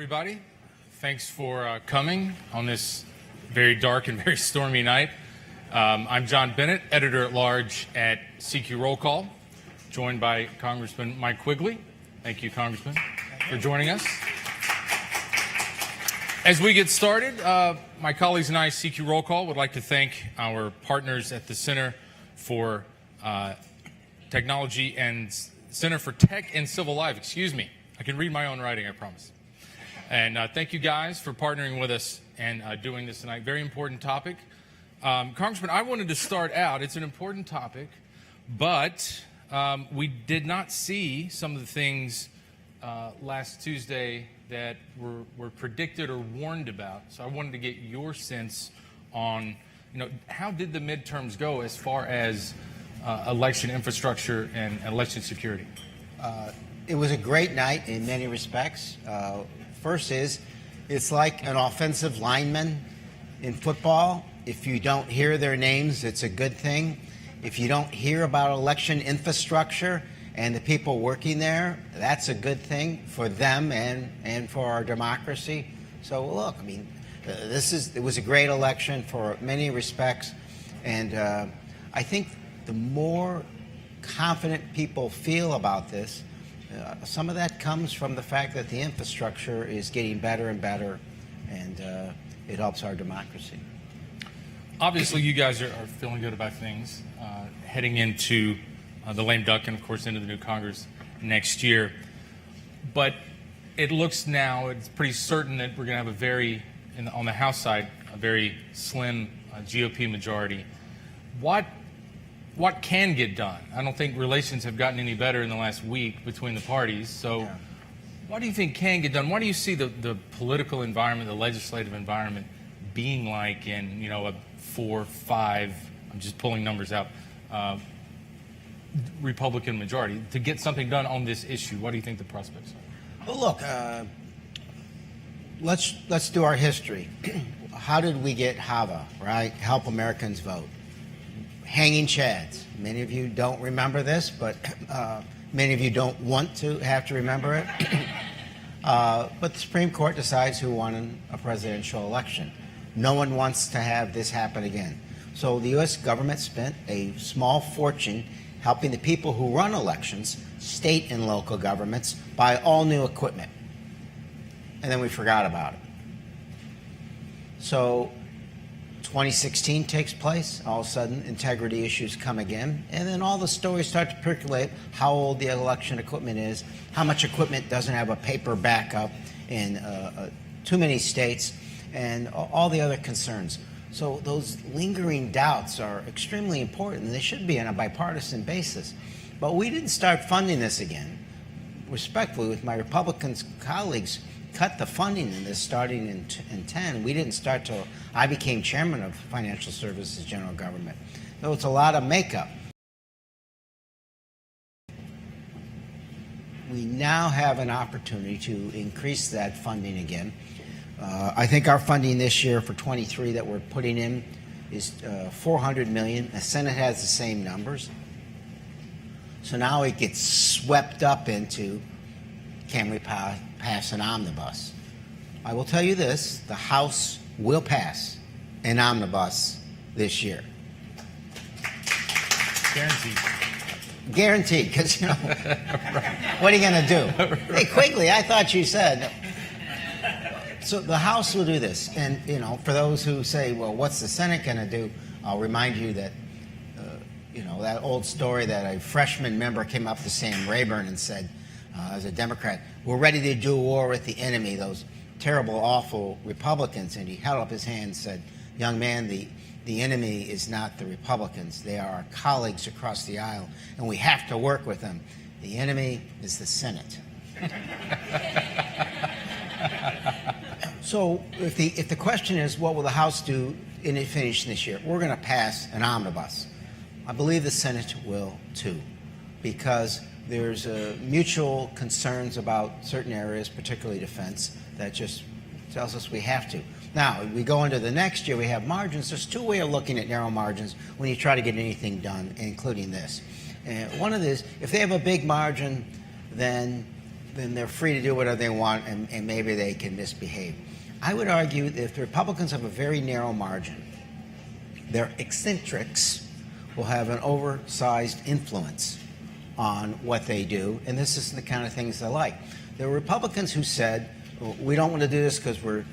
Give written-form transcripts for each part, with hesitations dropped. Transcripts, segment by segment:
Everybody, thanks for coming on this very dark and very stormy night. I'm John Bennett, editor-at-large at CQ Roll Call, joined by Congressman Mike Quigley. Thank you, Congressman, for joining us. As we get started, my colleagues and I, CQ Roll Call, would like to thank our partners at the Center for Technology and Center for Tech and Civil Life. Excuse me. I can read my own writing, I promise. And thank you guys for partnering with us and doing this tonight. Very important topic. Congressman, I wanted to start out. It's an important topic, but we did not see some of the things last Tuesday that were predicted or warned about. So I wanted to get your sense on, how did the midterms go as far as election infrastructure and election security? It was a great night in many respects. First it's like an offensive lineman in football. If you don't hear their names, it's a good thing. If you don't hear about election infrastructure and the people working there, that's a good thing for them and for our democracy. So look, it was a great election for many respects, and I think the more confident people feel about this, some of that comes from the fact that the infrastructure is getting better and better, and it helps our democracy. Obviously, you guys are feeling good about things heading into the lame duck and, of course, into the new Congress next year. But it looks now, it's pretty certain that we're going to have on the House side, a very slim GOP majority. What can get done? I don't think relations have gotten any better in the last week between the parties. So what do you think can get done? What do you see the political environment, the legislative environment being like in, a 4, 5, I'm just pulling numbers out, Republican majority to get something done on this issue? What do you think the prospects are? Well, look, let's do our history. How did we get HAVA, right? Help Americans Vote. Hanging chads. Many of you don't remember this, but many of you don't want to have to remember it. But the Supreme Court decides who won a presidential election. No one wants to have this happen again. So the U.S. government spent a small fortune helping the people who run elections, state and local governments, buy all new equipment. And then we forgot about it. So 2016 takes place, all of a sudden integrity issues come again, and then all the stories start to percolate, how old the election equipment is, how much equipment doesn't have a paper backup in too many states, and all the other concerns. So those lingering doubts are extremely important, and they should be on a bipartisan basis. But we didn't start funding this again. Respectfully, with my Republican colleagues, cut the funding in this starting in 10. We didn't start till I became chairman of Financial Services General Government. So it's a lot of makeup. We now have an opportunity to increase that funding again. I think our funding this year for 23 that we're putting in is $400 million. The Senate has the same numbers. So now it gets swept up into, can we pass an omnibus? I will tell you this, the House will pass an omnibus this year. Guaranteed. Guaranteed, because, what are you going to do? Hey, Quigley, I thought you said. So the House will do this. And, for those who say, well, what's the Senate going to do? I'll remind you that, that old story that a freshman member came up to Sam Rayburn and said, as a Democrat, we're ready to do war with the enemy, those terrible, awful Republicans. And he held up his hand and said, young man, the enemy is not the Republicans. They are our colleagues across the aisle, and we have to work with them. The enemy is the Senate. So if the question is, what will the House do in it finish this year? We're going to pass an omnibus. I believe the Senate will, too, because there's mutual concerns about certain areas, particularly defense, that just tells us we have to. Now, we go into the next year, we have margins. There's two ways of looking at narrow margins when you try to get anything done, including this. One of these, if they have a big margin, then then they're free to do whatever they want, and maybe they can misbehave. I would argue that if the Republicans have a very narrow margin, their eccentrics will have an oversized influence on what they do, and this is the kind of things they like. There were Republicans who said, we don't want to do this because we're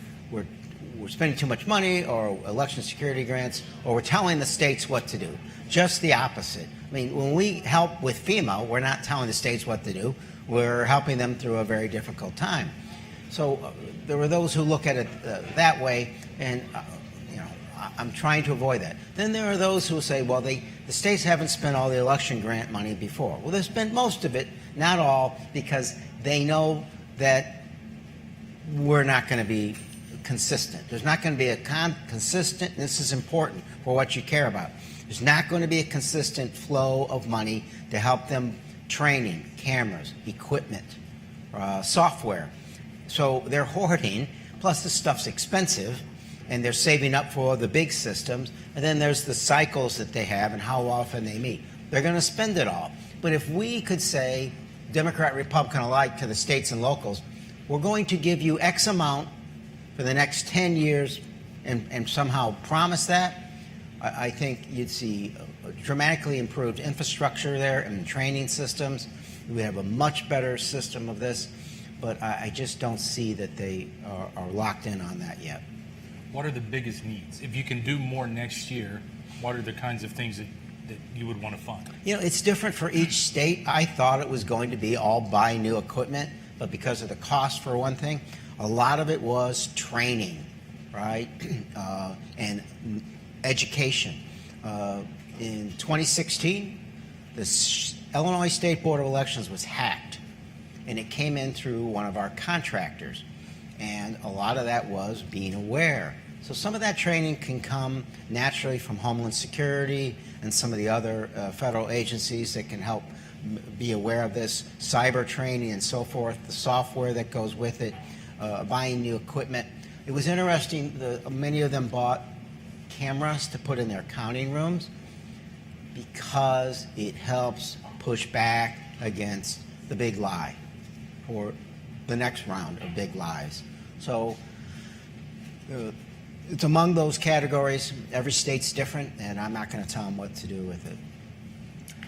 spending too much money, or election security grants, or we're telling the states what to do. Just the opposite. I mean, when we help with FEMA, we're not telling the states what to do. We're helping them through a very difficult time. So there were those who look at it that way, and I'm trying to avoid that. Then there are those who say, well, the states haven't spent all the election grant money before. Well, they've spent most of it, not all, because they know that we're not going to be consistent. There's not going to be a consistent, this is important for what you care about. There's not going to be a consistent flow of money to help them training, cameras, equipment, software. So they're hoarding, plus the stuff's expensive, and they're saving up for the big systems, and then there's the cycles that they have and how often they meet. They're going to spend it all. But if we could say, Democrat, Republican alike, to the states and locals, we're going to give you X amount for the next 10 years and somehow promise that, I think you'd see a dramatically improved infrastructure there and training systems. We have a much better system of this, but I just don't see that they are locked in on that yet. What are the biggest needs? If you can do more next year, what are the kinds of things that you would want to fund? It's different for each state. I thought it was going to be all buy new equipment, but because of the cost, for one thing, a lot of it was training, right? And education. In 2016, the Illinois State Board of Elections was hacked, and it came in through one of our contractors. And a lot of that was being aware. So some of that training can come naturally from Homeland Security and some of the other federal agencies that can help be aware of this, cyber training and so forth, the software that goes with it, buying new equipment. It was interesting, many of them bought cameras to put in their counting rooms because it helps push back against the big lie or the next round of big lies. So it's among those categories. Every state's different, and I'm not going to tell them what to do with it.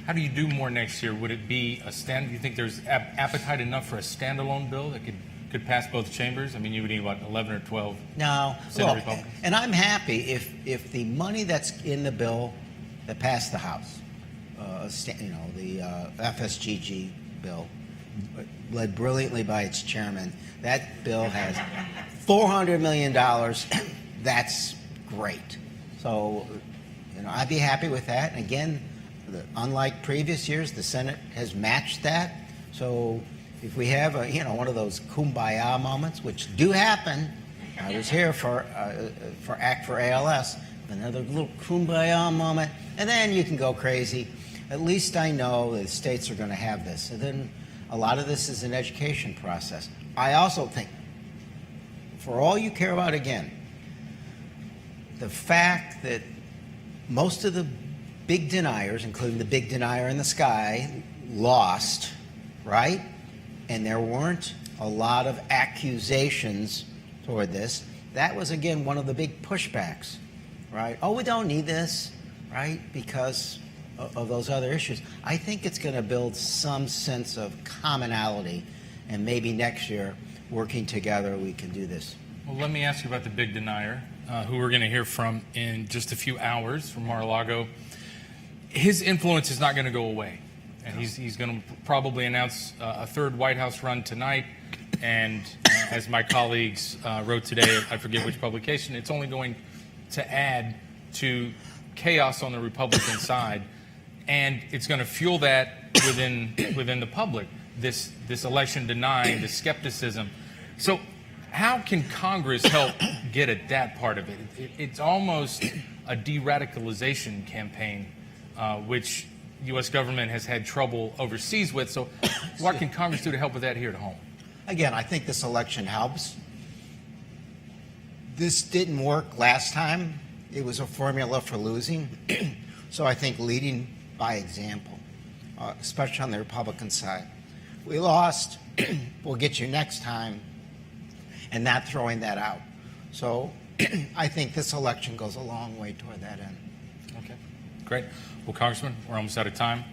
How do you do more next year? Would it be do you think there's appetite enough for a standalone bill that could pass both chambers? I mean, you would need, what, 11 or 12 Senate Republicans? And I'm happy if the money that's in the bill that passed the House, the FSGG bill, led brilliantly by its chairman, that bill has $400 million. That's great. So, I'd be happy with that. And again, unlike previous years, the Senate has matched that. So if we have one of those kumbaya moments, which do happen, I was here for Act for ALS, another little kumbaya moment, and then you can go crazy. At least I know that the states are going to have this. And then a lot of this is an education process. I also think, for all you care about, again, the fact that most of the big deniers, including the big denier in the sky, lost, right? And there weren't a lot of accusations toward this. That was, again, one of the big pushbacks, right? Oh, we don't need this, right? Because of those other issues. I think it's going to build some sense of commonality, and maybe next year, working together, we can do this. Well, let me ask you about the big denier, who we're going to hear from in just a few hours from Mar-a-Lago. His influence is not going to go away, and he's going to probably announce a third White House run tonight. And as my colleagues wrote today, I forget which publication, it's only going to add to chaos on the Republican side, and it's going to fuel that within the public. This election denying, this skepticism. So how can Congress help get at that part of it? It's almost a de-radicalization campaign, which U.S. government has had trouble overseas with. So what can Congress do to help with that here at home? Again, I think this election helps. This didn't work last time. It was a formula for losing. So I think leading by example, especially on the Republican side, we lost, we'll get you next time, and not throwing that out. So I think this election goes a long way toward that end. Okay, great. Well, Congressman, we're almost out of time.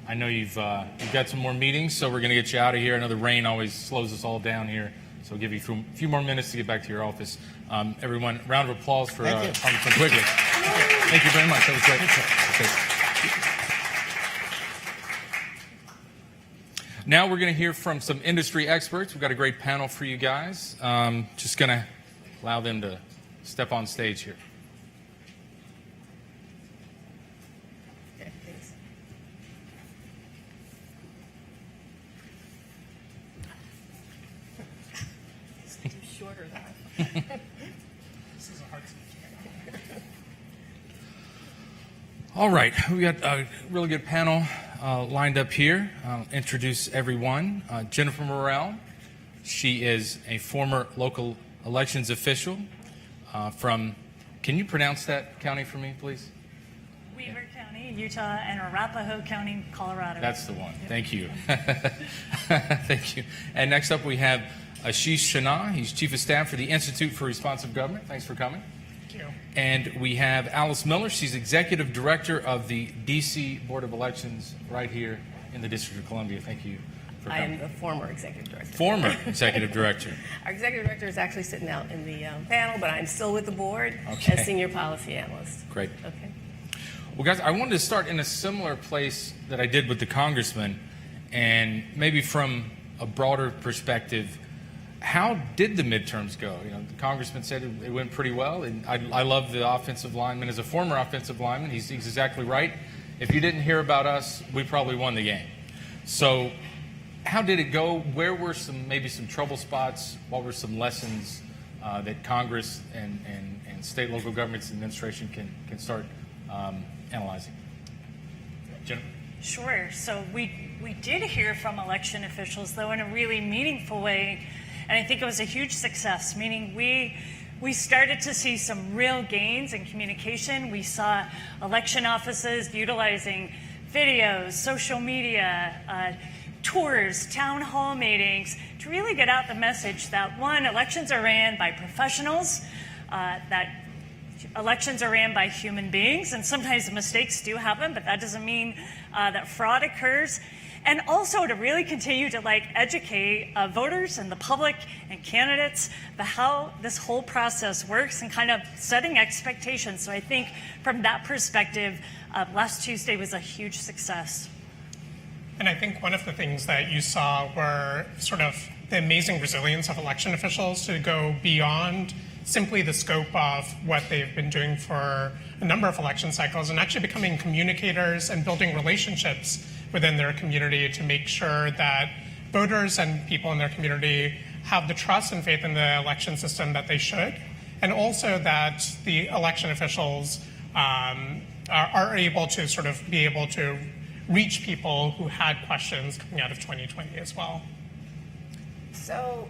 I know you've got some more meetings, so we're going to get you out of here. I know the rain always slows us all down here, so I'll give you a few more minutes to get back to your office. Everyone, round of applause for Congressman Quigley. Thank you very much. That was great. Okay. Now we're going to hear from some industry experts. We've got a great panel for you guys. Just going to allow them to step on stage here. Shorter though. This is a hard All right, we got a really good panel lined up here. I'll introduce everyone. Jennifer Morrell, she is a former local elections official from, can you pronounce that county for me, please? Weaver County, Utah, and Arapahoe County, Colorado. That's the one. Thank you. Thank you. And next up we have Ashish Shana. He's Chief of Staff for the Institute for Responsive Government. Thanks for coming. Thank you. And we have Alice Miller. She's Executive Director of the D.C. Board of Elections right here in the District of Columbia. Thank you for I coming. am the former executive director. Former Executive Director. Our executive director is actually sitting out in the panel, but I'm still with the board Okay. as senior policy analyst. Great. Okay. Well, guys, I wanted to start in a similar place that I did with the congressman, and maybe from a broader perspective, how did the midterms go? You know, the congressman said it went pretty well, and I love the offensive lineman. As a former offensive lineman, he's exactly right. If you didn't hear about us, we probably won the game. So how did it go? Where were maybe some trouble spots? What were some lessons that Congress and state local governments administration can start analyzing? Jennifer? Sure. So we did hear from election officials, though, in a really meaningful way, and I think it was a huge success, meaning we started to see some real gains in communication. We saw election offices utilizing videos, social media, tours, town hall meetings to really get out the message that, one, elections are ran by professionals, that elections are ran by human beings, and sometimes mistakes do happen, but that doesn't mean that fraud occurs. And also to really continue to educate voters and the public and candidates about how this whole process works and kind of setting expectations. So I think from that perspective, last Tuesday was a huge success. And I think one of the things that you saw were sort of the amazing resilience of election officials to go beyond simply the scope of what they've been doing for a number of election cycles and actually becoming communicators and building relationships within their community to make sure that voters and people in their community have the trust and faith in the election system that they should, and also that the election officials are able to sort of be able to reach people who had questions coming out of 2020 as well. So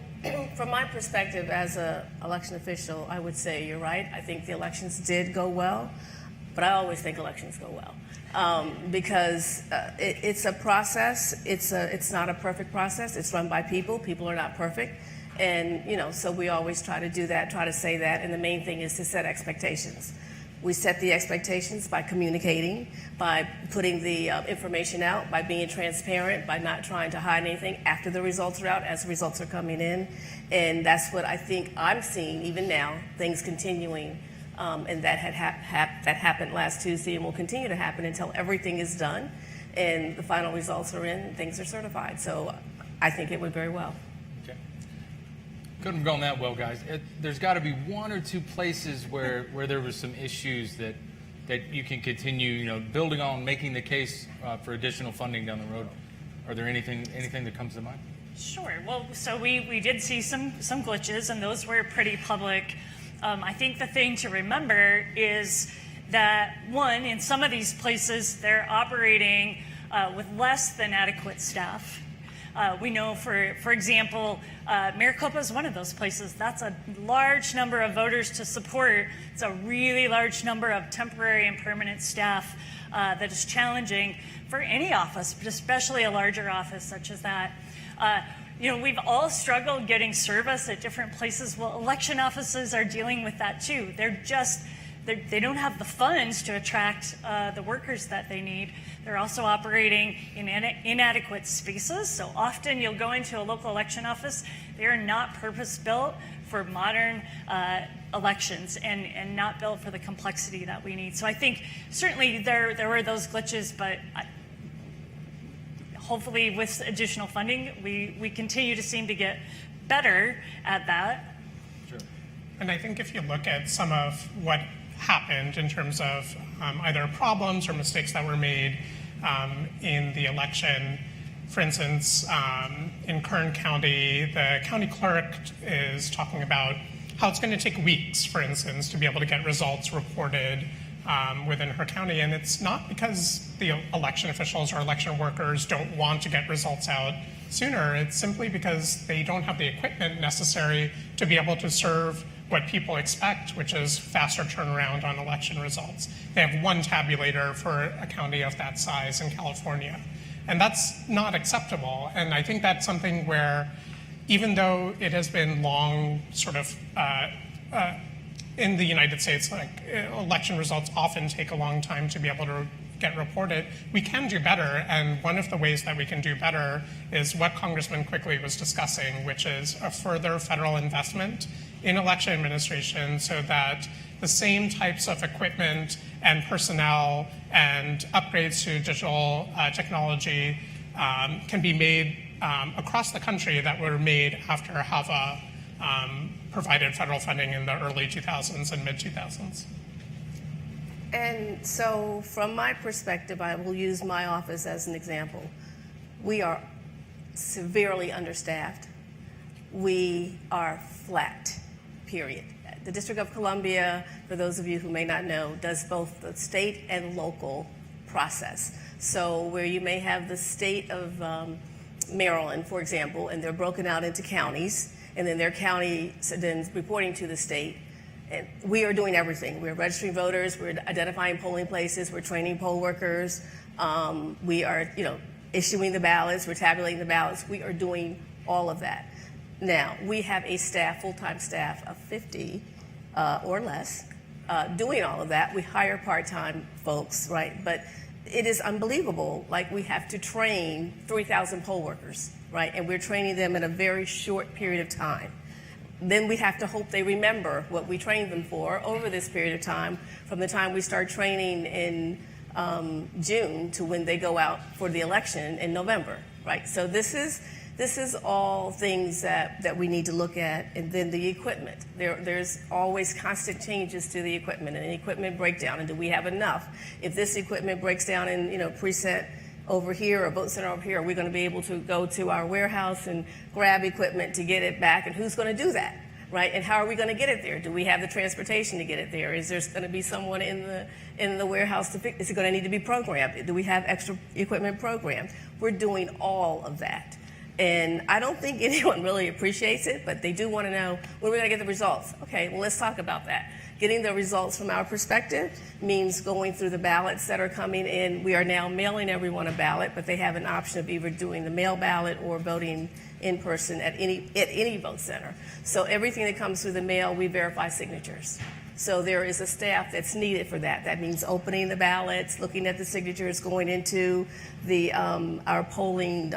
from my perspective as an election official, I would say you're right. I think the elections did go well, but I always think elections go well. Because it's a process. It's not a perfect process. It's run by people. People are not perfect. And, so we always try to do that, try to say that. And the main thing is to set expectations. We set the expectations by communicating, by putting the information out, by being transparent, by not trying to hide anything after the results are out, as the results are coming in. And that's what I think I'm seeing even now, things continuing. And that that happened last Tuesday and will continue to happen until everything is done and the final results are in and things are certified. So I think it went very well. Okay. Couldn't have gone that well, guys. There's got to be one or two places where there was some issues that you can continue, building on, making the case for additional funding down the road. Are there anything that comes to mind? Sure. Well, so we did see some glitches, and those were pretty public. I think the thing to remember is that, one, in some of these places, they're operating with less than adequate staff. We know, for example, Maricopa is one of those places. That's a large number of voters to support. It's a really large number of temporary and permanent staff that is challenging for any office, but especially a larger office such as that. We've all struggled getting service at different places. Well, election offices are dealing with that too. They don't have the funds to attract the workers that they need. They're also operating in inadequate spaces. So often you'll go into a local election office, they are not purpose-built for modern elections and not built for the complexity that we need. So I think certainly there were those glitches, but hopefully with additional funding, we continue to seem to get better at that. Sure. And I think if you look at some of what happened in terms of either problems or mistakes that were made in the election, for instance, in Kern County, the county clerk is talking about how it's going to take weeks, for instance, to be able to get results reported within her county. And it's not because the election officials or election workers don't want to get results out sooner. It's simply because they don't have the equipment necessary to be able to serve what people expect, which is faster turnaround on election results. They have one tabulator for a county of that size in California. And that's not acceptable. And I think that's something where, even though it has been long sort of in the United States, like election results often take a long time to be able to get reported, we can do better. And one of the ways that we can do better is what Congressman Quigley was discussing, which is a further federal investment in election administration so that the same types of equipment and personnel and upgrades to digital technology can be made across the country that were made after HAVA provided federal funding in the early 2000s and mid-2000s. And so from my perspective, I will use my office as an example. We are severely understaffed. We are flat, period. The District of Columbia, for those of you who may not know, does both the state and local process. So where you may have the state of Maryland, for example, and they're broken out into counties, and then their county then reporting to the state. And we are doing everything. We're registering voters, we're identifying polling places, we're training poll workers, we are, issuing the ballots, we're tabulating the ballots. We are doing all of that. Now, we have a staff, full-time staff of 50 or less doing all of that. We hire part-time folks, right? But it is unbelievable. Like, we have to train 3,000 poll workers, right? And we're training them in a very short period of time. Then we have to hope they remember what we trained them for over this period of time, from the time we start training in June to when they go out for the election in November, right? So this is all things that we need to look at. And then the equipment. There's always constant changes to the equipment and an equipment breakdown. And do we have enough? If this equipment breaks down in precinct over here or vote center over here, are we going to be able to go to our warehouse and grab equipment to get it back? And who's going to do that, right? And how are we going to get it there? Do we have the transportation to get it there? Is there going to be someone in the warehouse to fix? Is it going to need to be programmed? Do we have extra equipment programmed? We're doing all of that. And I don't think anyone really appreciates it, but they do want to know, when are we going to get the results? Okay, well, let's talk about that. Getting the results from our perspective means going through the ballots that are coming in. We are now mailing everyone a ballot, but they have an option of either doing the mail ballot or voting in person at any vote center. So everything that comes through the mail, we verify signatures. So there is a staff that's needed for that. That means opening the ballots, looking at the signatures, going into the our polling.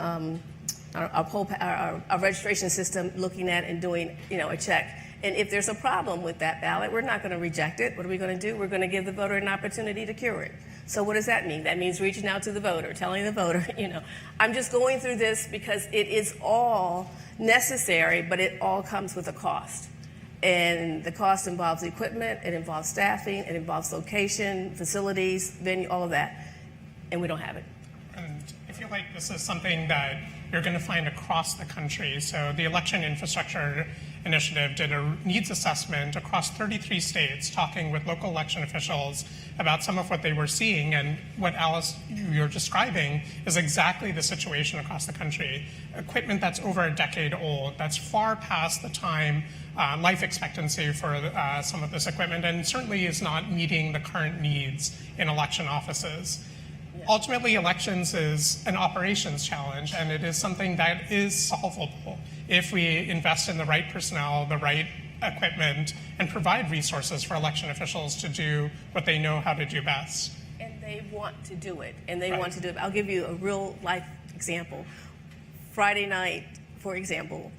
Our registration system, looking at and doing, a check. And if there's a problem with that ballot, we're not going to reject it. What are we going to do? We're going to give the voter an opportunity to cure it. So what does that mean? That means reaching out to the voter, telling the voter, I'm just going through this because it is all necessary, but it all comes with a cost. And the cost involves equipment, it involves staffing, it involves location, facilities, venue, all of that. And we don't have it. And I feel like this is something that you're going to find across the country. So the Election Infrastructure Initiative did a needs assessment across 33 states, talking with local election officials about some of what they were seeing. And what Alice, you're describing is exactly the situation across the country. Equipment that's over a decade old, that's far past the time life expectancy for some of this equipment, and certainly is not meeting the current needs in election offices. ultimately elections is an operations challenge, and it is something that is solvable if we invest in the right personnel, the right equipment, and provide resources for election officials to do what they know how to do best. And they want to do it. And they Right. want to do it. I'll give you a real life example. Friday night, for example,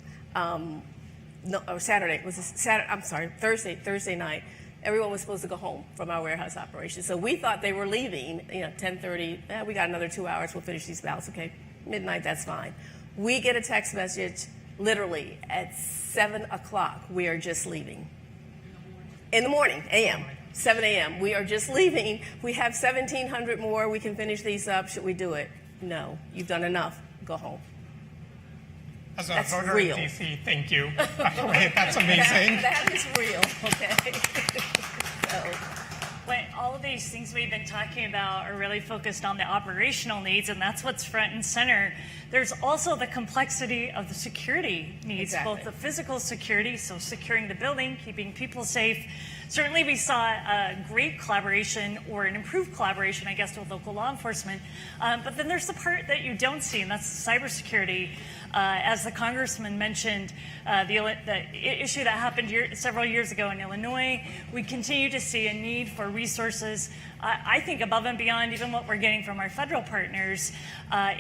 Thursday night, everyone was supposed to go home from our warehouse operation. So we thought they were leaving, 10:30. We got another 2 hours. We'll finish these ballots. Okay, midnight, that's fine. We get a text message literally at 7 o'clock. We are just leaving. In the morning, a.m., 7 a.m. We are just leaving. We have 1,700 more. We can finish these up. Should we do it? No. You've done enough. Go home. As a That's voter real. in DC, thank you. By the way, that's amazing. That is real, okay? So, When all of these things we've been talking about are really focused on the operational needs, and that's what's front and center. There's also the complexity of the security needs, Exactly. both the physical security, so securing the building, keeping people safe. Certainly we saw a great collaboration, or an improved collaboration, I guess, with local law enforcement. But then there's the part that you don't see, and that's cybersecurity. As the congressman mentioned, the issue that happened several years ago in Illinois, we continue to see a need for resources, I think above and beyond even what we're getting from our federal partners,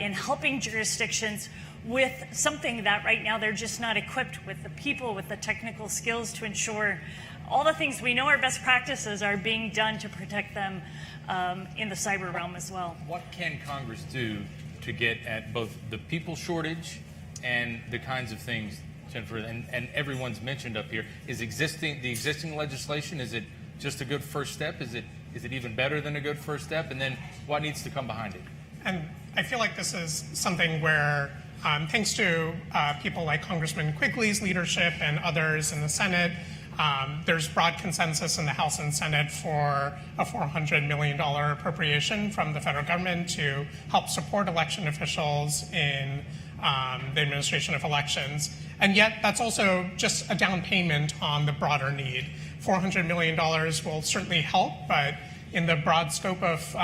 in helping jurisdictions with something that right now they're just not equipped with, the people, with the technical skills to ensure all the things we know are best practices are being done to protect them in the cyber realm as well. What can Congress do to get at both the people shortage and the kinds of things, Jennifer, and everyone's mentioned up here? Is the existing legislation, is it just a good first step? Is it even better than a good first step? And then what needs to come behind it? And I feel like this is something where, thanks to people like Congressman Quigley's leadership and others in the Senate, there's broad consensus in the House and Senate for a $400 million appropriation from the federal government to help support election officials in the administration of elections. And yet that's also just a down payment on the broader need. $400 million will certainly help, but in the broad scope of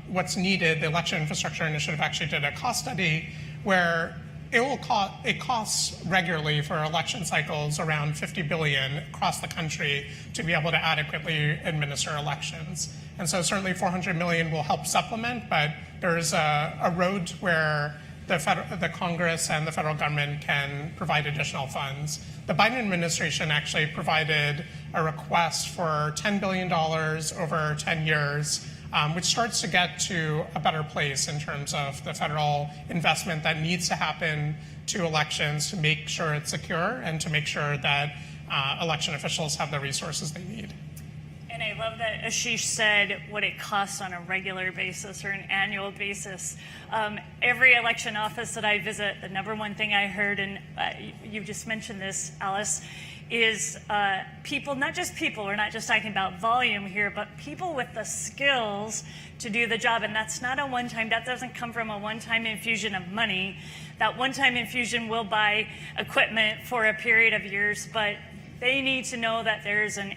what's needed, the Election Infrastructure Initiative actually did a cost study where it costs regularly for election cycles around $50 billion across the country to be able to adequately administer elections. And so certainly $400 million will help supplement, but there's a road where the Congress and the federal government can provide additional funds. The Biden administration actually provided a request for $10 billion over 10 years, which starts to get to a better place in terms of the federal investment that needs to happen to elections to make sure it's secure and to make sure that election officials have the resources they need. And I love that Ashish said what it costs on a regular basis or an annual basis. Every election office that I visit, the number one thing I heard, and you just mentioned this, Alice, is people, not just people, we're not just talking about volume here, but people with the skills to do the job. And that's not a one-time, that doesn't come from a one-time infusion of money. That one-time infusion will buy equipment for a period of years, but they need to know that there's a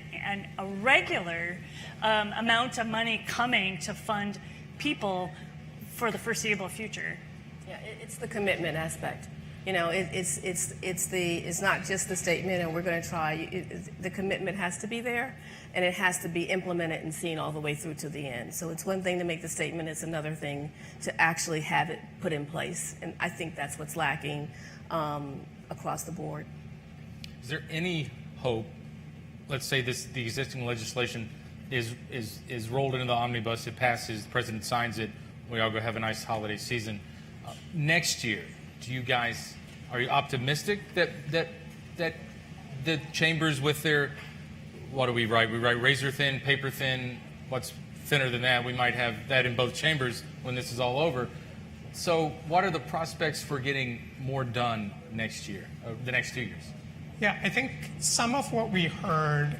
regular amount of money coming to fund people for the foreseeable future. yeah, it's the commitment aspect. It's not just the statement, and we're going to try. The commitment has to be there, and it has to be implemented and seen all the way through to the end. So it's one thing to make the statement; it's another thing to actually have it put in place. And I think that's what's lacking across the board. Is there any hope? Let's say the existing legislation is rolled into the omnibus. It passes. The president signs it. We all go have a nice holiday season. Next year, are you optimistic that the chambers with their, what do we write? We write razor thin, paper thin. What's thinner than that? We might have that in both chambers when this is all over. So what are the prospects for getting more done next year, the next 2 years? Yeah, I think some of what we heard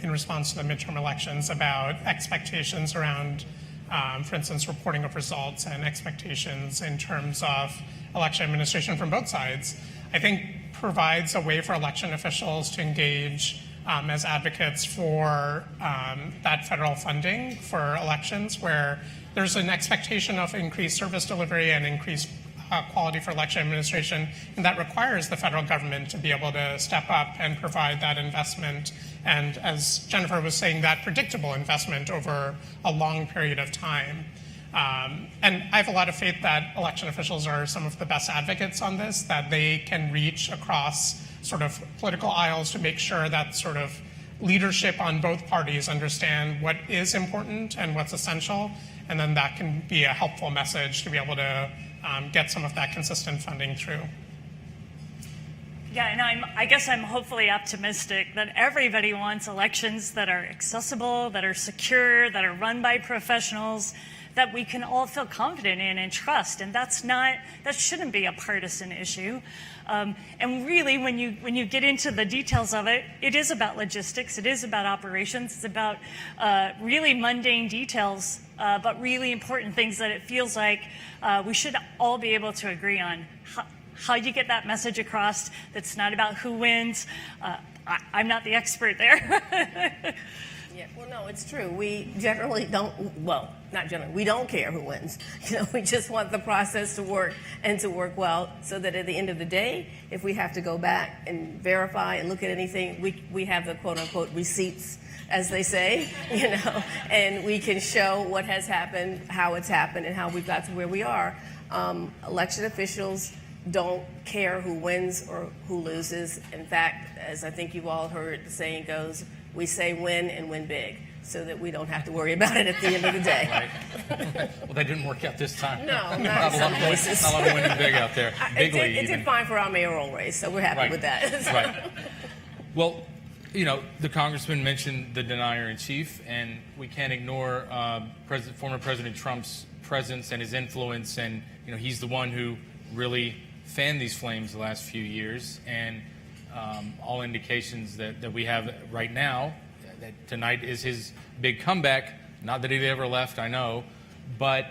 in response to the midterm elections about expectations around, for instance, reporting of results and expectations in terms of election administration from both sides, I think provides a way for election officials to engage as advocates for that federal funding for elections, where there's an expectation of increased service delivery and increased quality for election administration, and that requires the federal government to be able to step up and provide that investment, and as Jennifer was saying, that predictable investment over a long period of time. And I have a lot of faith that election officials are some of the best advocates on this, that they can reach across sort of political aisles to make sure that sort of leadership on both parties understand what is important and what's essential, and then that can be a helpful message to be able to get some of that consistent funding through. Yeah, and I guess I'm hopefully optimistic that everybody wants elections that are accessible, that are secure, that are run by professionals, that we can all feel confident in and trust. And that shouldn't be a partisan issue. And really, when you get into the details of it, it is about logistics, it is about operations, it's about really mundane details, but really important things that it feels like we should all be able to agree on. How you get that message across that's not about who wins. I'm not the expert there. Yeah, well, no, it's true. We generally don't, well, not generally, we don't care who wins. We just want the process to work and to work well, so that at the end of the day, if we have to go back and verify and look at anything, we have the quote unquote receipts, as they say, and we can show what has happened, how it's happened, and how we got to where we are. Election officials don't care who wins or who loses. In fact, as I think you've all heard the saying goes, we say win and win big, so that we don't have to worry about it at the end of the day. Right. Well, that didn't work out this time. No, not a lot of winning big out there. It did fine for our mayoral race, so we're happy with that. Right. Well, the congressman mentioned the denier-in-chief, and we can't ignore former President Trump's presence and his influence, and he's the one who really fanned these flames the last few years, and all indications that we have right now, that tonight is his big comeback. Not that he ever left, I know, but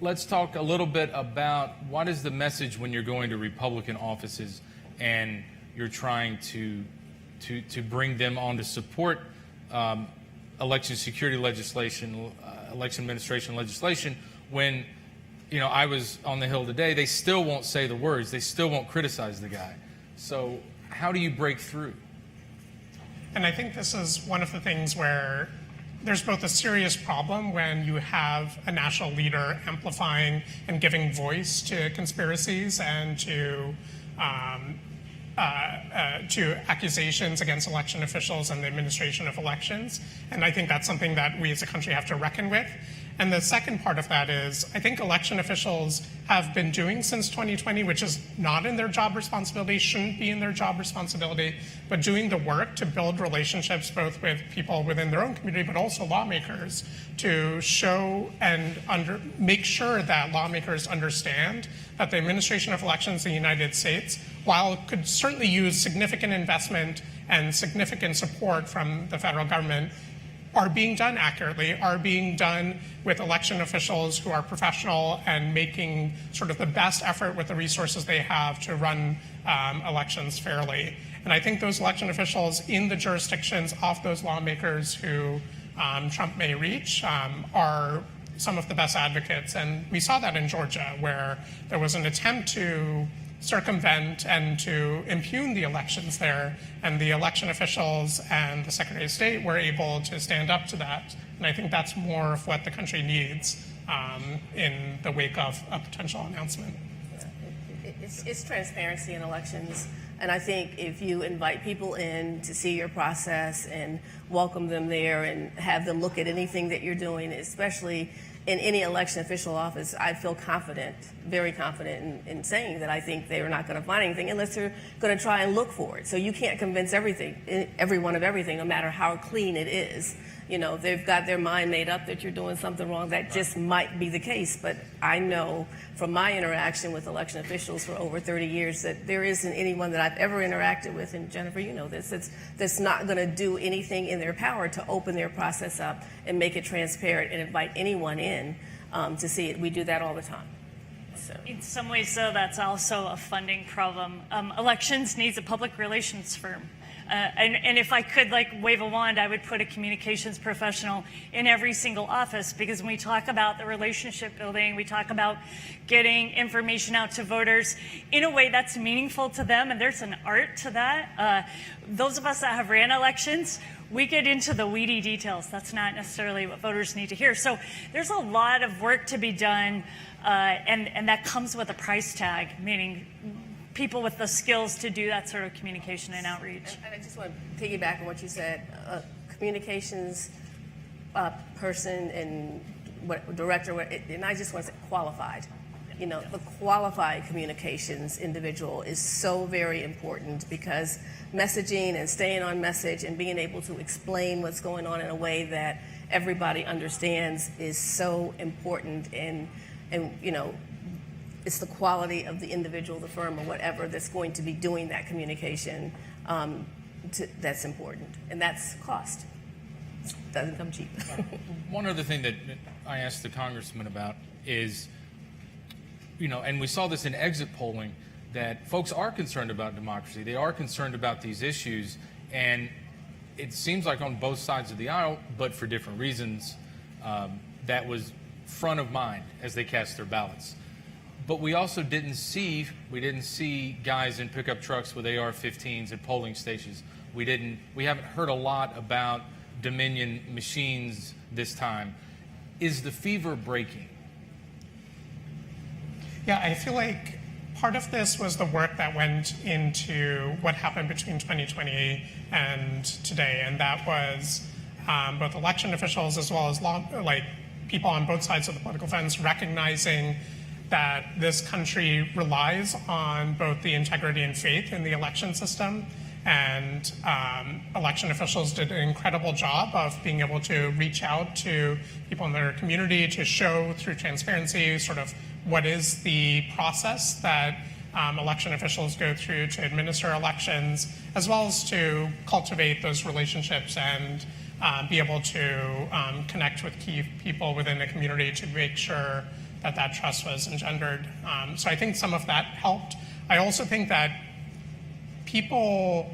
let's talk a little bit about what is the message when you're going to Republican offices and you're trying to bring them on to support election security legislation, election administration legislation, when I was on the Hill today, they still won't say the words, they still won't criticize the guy. So how do you break through? And I think this is one of the things where there's both a serious problem when you have a national leader amplifying and giving voice to conspiracies and to accusations against election officials and the administration of elections. And I think that's something that we as a country have to reckon with. And the second part of that is, I think election officials have been doing since 2020, which is not in their job responsibility, shouldn't be in their job responsibility, but doing the work to build relationships both with people within their own community, but also lawmakers, to show and make sure that lawmakers understand that the administration of elections in the United States, while it could certainly use significant investment and significant support from the federal government, are being done accurately, are being done with election officials who are professional and making sort of the best effort with the resources they have to run elections fairly. And I think those election officials in the jurisdictions of those lawmakers who Trump may reach are some of the best advocates. And we saw that in Georgia, where there was an attempt to circumvent and to impugn the elections there, and the election officials and the Secretary of State were able to stand up to that. And I think that's more of what the country needs in the wake of a potential announcement. It's transparency in elections. And I think if you invite people in to see your process and welcome them there and have them look at anything that you're doing, especially in any election official office, I feel confident, very confident in saying that I think they are not going to find anything unless they're going to try and look for it. So you can't convince everyone of everything, no matter how clean it is. They've got their mind made up that you're doing something wrong. That just might be the case. But I know from my interaction with election officials for over 30 years that there isn't anyone that I've ever interacted with, and Jennifer, you know this, that's not going to do anything in their power to open their process up and make it transparent and invite anyone in to see it. We do that all the time. So. In some ways, though, that's also a funding problem. Elections needs a public relations firm. And if I could like wave a wand, I would put a communications professional in every single office, because when we talk about the relationship building, we talk about getting information out to voters in a way that's meaningful to them, and there's an art to that. Those of us that have ran elections, we get into the weedy details. That's not necessarily what voters need to hear. So there's a lot of work to be done, and that comes with a price tag, meaning people with the skills to do that sort of communication and outreach. And I just want to piggyback on what you said. Communications person and director, and I just want to say qualified. You know, the qualified communications individual is so very important, because messaging and staying on message and being able to explain what's going on in a way that everybody understands is so important. And you know, it's the quality of the individual, the firm, or whatever that's going to be doing that communication that's important, and that's cost. Doesn't come cheap. One other thing that I asked the congressman about is, you know, and we saw this in exit polling, that folks are concerned about democracy. They are concerned about these issues, and it seems like on both sides of the aisle, but for different reasons, that was front of mind as they cast their ballots. But we also didn't see guys in pickup trucks with AR-15s at polling stations. We haven't heard a lot about Dominion machines this time. Is the fever breaking? Yeah, I feel like part of this was the work that went into what happened between 2020 and today, and that was both election officials as well as people on both sides of the political fence recognizing that this country relies on both the integrity and faith in the election system. And election officials did an incredible job of being able to reach out to people in their community to show through transparency sort of what is the process that election officials go through to administer elections, as well as to cultivate those relationships and be able to connect with key people within the community to make sure that that trust was engendered. So I think some of that helped. I also think that people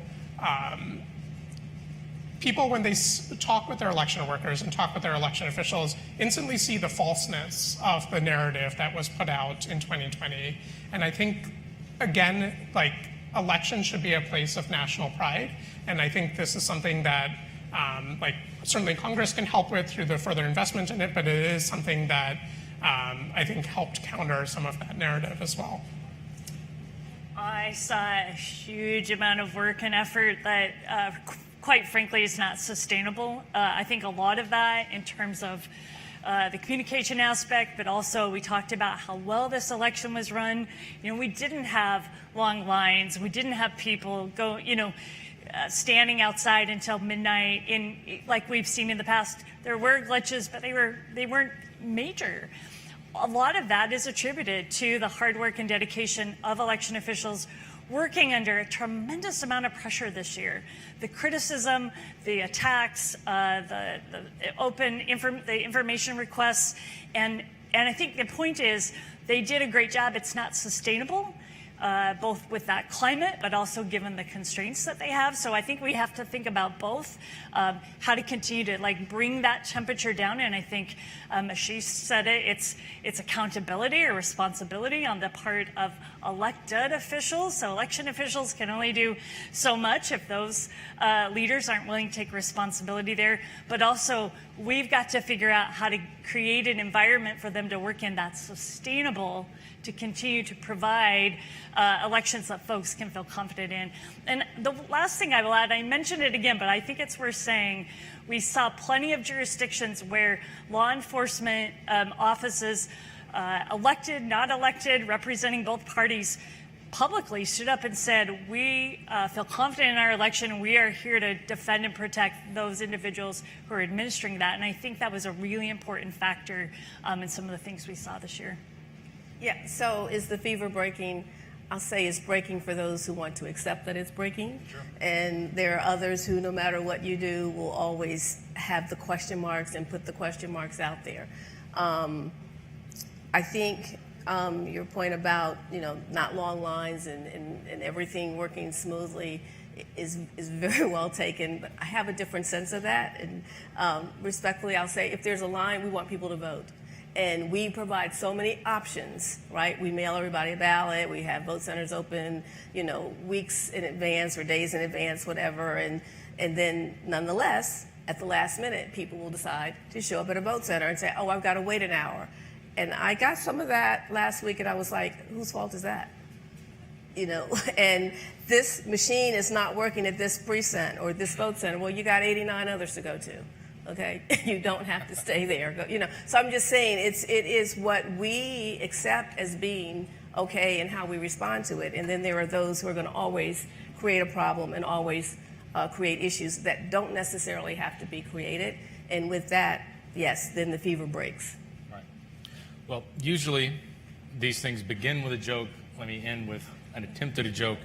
when they talk with their election workers and talk with their election officials, instantly see the falseness of the narrative that was put out in 2020. And I think, again, like, elections should be a place of national pride. And I think this is something that, certainly Congress can help with through the further investment in it, but it is something that I think helped counter some of that narrative as well. I saw a huge amount of work and effort that, quite frankly, is not sustainable. I think a lot of that in terms of the communication aspect, but also we talked about how well this election was run. You know, we didn't have long lines. We didn't have people go, standing outside until midnight like we've seen in the past. There were glitches, but they weren't major. A lot of that is attributed to the hard work and dedication of election officials working under a tremendous amount of pressure this year. The criticism, the attacks, the information requests, and I think the point is they did a great job. It's not sustainable, both with that climate, but also given the constraints that they have. So I think we have to think about both, how to continue to bring that temperature down. And I think, as she said it's accountability or responsibility on the part of elected officials. So election officials can only do so much if those leaders aren't willing to take responsibility there. But also, we've got to figure out how to create an environment for them to work in that's sustainable, to continue to provide elections that folks can feel confident in. And the last thing I will add, I mentioned it again, but I think it's worth saying, we saw plenty of jurisdictions where law enforcement offices, elected, not elected, representing both parties, publicly stood up and said, we feel confident in our election and we are here to defend and protect those individuals who are administering that. And I think that was a really important factor in some of the things we saw this year. Yeah, so is the fever breaking? I'll say it's breaking for those who want to accept that it's breaking. Sure. And there are others who, no matter what you do, will always have the question marks and put the question marks out there. I think your point about, not long lines and everything working smoothly is very well taken. But I have a different sense of that, and respectfully, I'll say if there's a line, we want people to vote. And we provide so many options, right? We mail everybody a ballot. We have vote centers open, weeks in advance or days in advance, whatever. And then, nonetheless, at the last minute, people will decide to show up at a vote center and say, "Oh, I've got to wait an hour." And I got some of that last week, and I was like, "Whose fault is that?" And this machine is not working at this precinct or this vote center. Well, you got 89 others to go to. Okay, you don't have to stay there. So I'm just saying it is what we accept as being okay and how we respond to it. And then there are those who are going to always create a problem and always create issues that don't necessarily have to be created. And with that, yes, then the fever breaks. Right. Well, usually these things begin with a joke. Let me end with an attempt at a joke.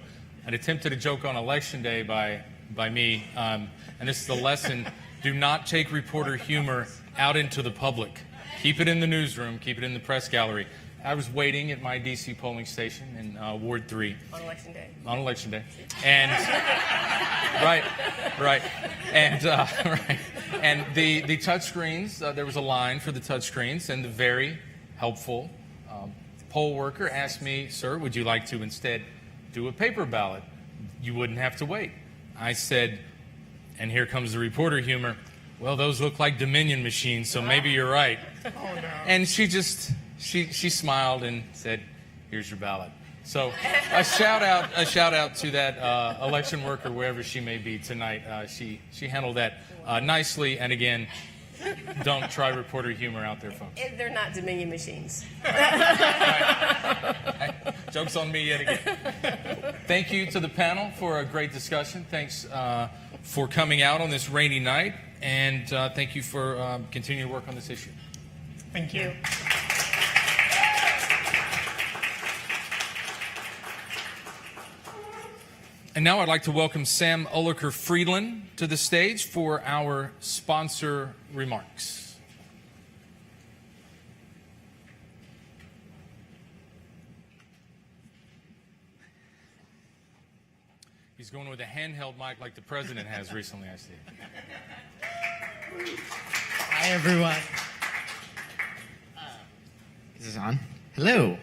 An attempt at a joke on Election Day by me. And this is the lesson. Do not take reporter humor out into the public. Keep it in the newsroom. Keep it in the press gallery. I was waiting at my D.C. polling station in Ward 3. On Election Day. On Election Day. And, right. And, right. And the touch screens, there was a line for the touch screens, and the very helpful poll worker asked me, "Sir, would you like to instead do a paper ballot? You wouldn't have to wait." I said, and here comes the reporter humor, "Well, those look like Dominion machines, so maybe you're right." Oh, no. And she smiled and said, "Here's your ballot." So a shout out to that election worker, wherever she may be tonight. She handled that nicely. And again, don't try reporter humor out there, folks. They're not Dominion machines. Joke's on me yet again. Thank you to the panel for a great discussion. Thanks for coming out on this rainy night, and thank you for continuing to work on this issue. Thank you. And now I'd like to welcome Sam Ulliker-Friedland to the stage for our sponsor remarks. He's going with a handheld mic like the president has recently, I see. Hi, everyone. Is this on? Hello.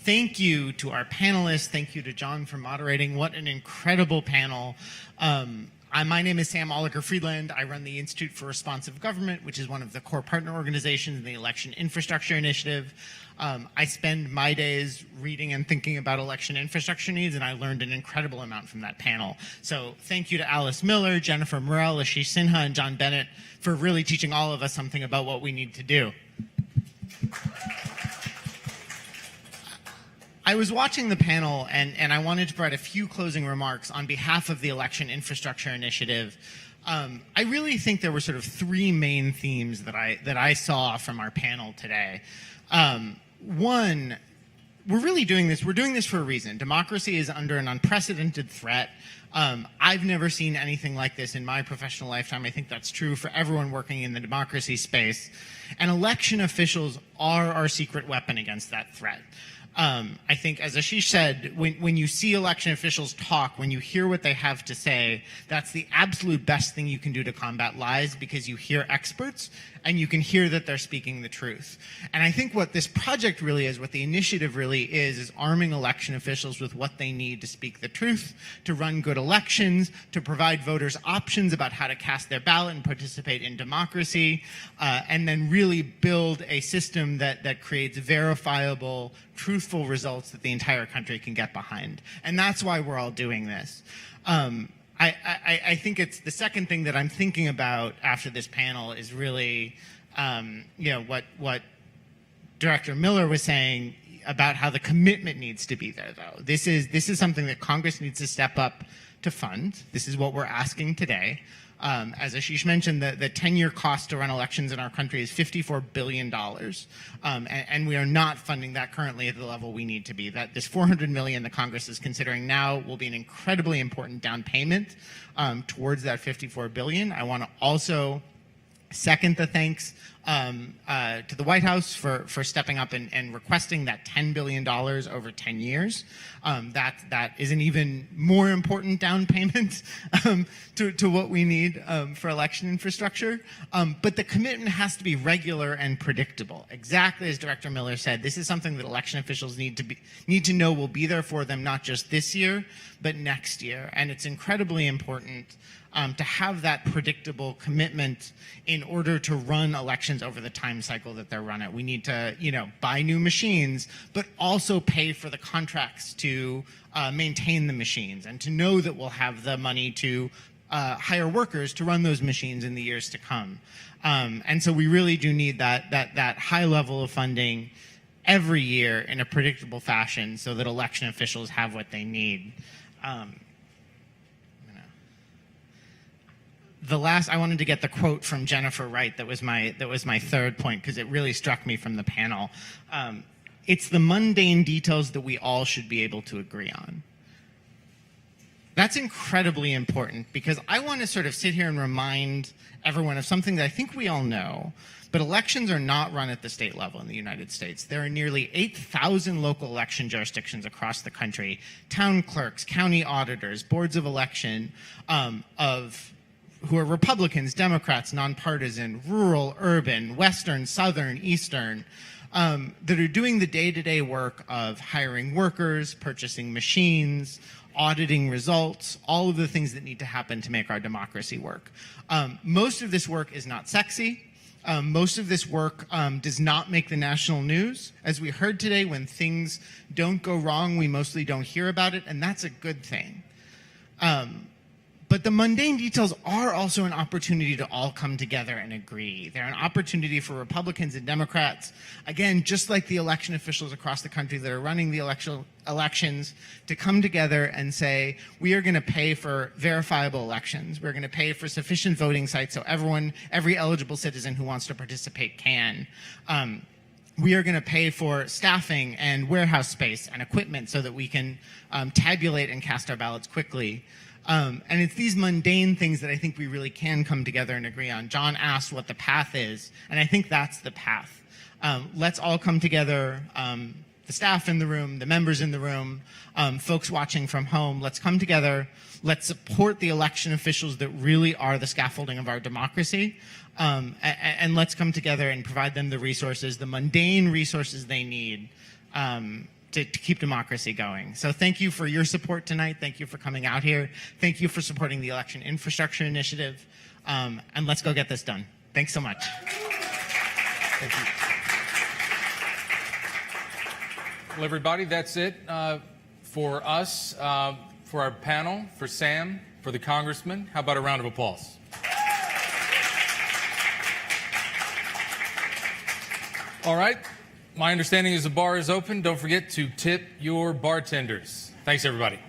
Thank you to our panelists. Thank you to John for moderating. What an incredible panel. My name is Sam Ulliker-Friedland. I run the Institute for Responsive Government, which is one of the core partner organizations in the Election Infrastructure Initiative. I spend my days reading and thinking about election infrastructure needs, and I learned an incredible amount from that panel. So thank you to Alice Miller, Jennifer Morell, Ashish Sinha, and John Bennett for really teaching all of us something about what we need to do. I was watching the panel, and I wanted to provide a few closing remarks on behalf of the Election Infrastructure Initiative. I really think there were sort of three main themes that I saw from our panel today. One, we're really doing this. We're doing this for a reason. Democracy is under an unprecedented threat. I've never seen anything like this in my professional lifetime. I think that's true for everyone working in the democracy space. And election officials are our secret weapon against that threat. I think, as Ashish said, when you see election officials talk, when you hear what they have to say, that's the absolute best thing you can do to combat lies, because you hear experts and you can hear that they're speaking the truth. And I think what this project really is, what the initiative really is arming election officials with what they need to speak the truth, to run good elections, to provide voters options about how to cast their ballot and participate in democracy, and then really build a system that creates verifiable, truthful results that the entire country can get behind. And that's why we're all doing this. I think it's the second thing that I'm thinking about after this panel is really, what Director Miller was saying about how the commitment needs to be there, though. This is something that Congress needs to step up to fund. This is what we're asking today. As Ashish mentioned, the 10-year cost to run elections in our country is $54 billion, and we are not funding that currently at the level we need to be. That this $400 million that Congress is considering now will be an incredibly important down payment towards that $54 billion. I want to also second the thanks to the White House for stepping up and requesting that $10 billion over 10 years. That is an even more important down payment to what we need for election infrastructure. But the commitment has to be regular and predictable. Exactly as Director Miller said, this is something that election officials need to know will be there for them not just this year, but next year. And it's incredibly important to have that predictable commitment in order to run elections over the time cycle that they're run at. We need to, buy new machines, but also pay for the contracts to maintain the machines and to know that we'll have the money to hire workers to run those machines in the years to come. And so we really do need that high level of funding every year in a predictable fashion so that election officials have what they need. I wanted to get the quote from Jennifer Wright that was my third point because it really struck me from the panel. It's the mundane details that we all should be able to agree on. That's incredibly important because I want to sort of sit here and remind everyone of something that I think we all know, but elections are not run at the state level in the United States. There are nearly 8,000 local election jurisdictions across the country, town clerks, county auditors, boards of election who are Republicans, Democrats, nonpartisan, rural, urban, Western, Southern, Eastern, that are doing the day-to-day work of hiring workers, purchasing machines, auditing results, all of the things that need to happen to make our democracy work. Most of this work is not sexy. Most of this work does not make the national news. As we heard today, when things don't go wrong, we mostly don't hear about it, and that's a good thing. But the mundane details are also an opportunity to all come together and agree. They're an opportunity for Republicans and Democrats, again, just like the election officials across the country that are running the elections, to come together and say, we are going to pay for verifiable elections. We're going to pay for sufficient voting sites so every eligible citizen who wants to participate can. We are going to pay for staffing and warehouse space and equipment so that we can tabulate and cast our ballots quickly. And it's these mundane things that I think we really can come together and agree on. John asked what the path is, and I think that's the path. Let's all come together, the staff in the room, the members in the room, folks watching from home. Let's come together. Let's support the election officials that really are the scaffolding of our democracy. And let's come together and provide them the resources, the mundane resources they need to keep democracy going. So thank you for your support tonight. Thank you for coming out here. Thank you for supporting the Election Infrastructure Initiative. And let's go get this done. Thanks so much. Thank you. Well, everybody, that's it for us, for our panel, for Sam, for the Congressman. How about a round of applause? All right. My understanding is the bar is open. Don't forget to tip your bartenders. Thanks, everybody.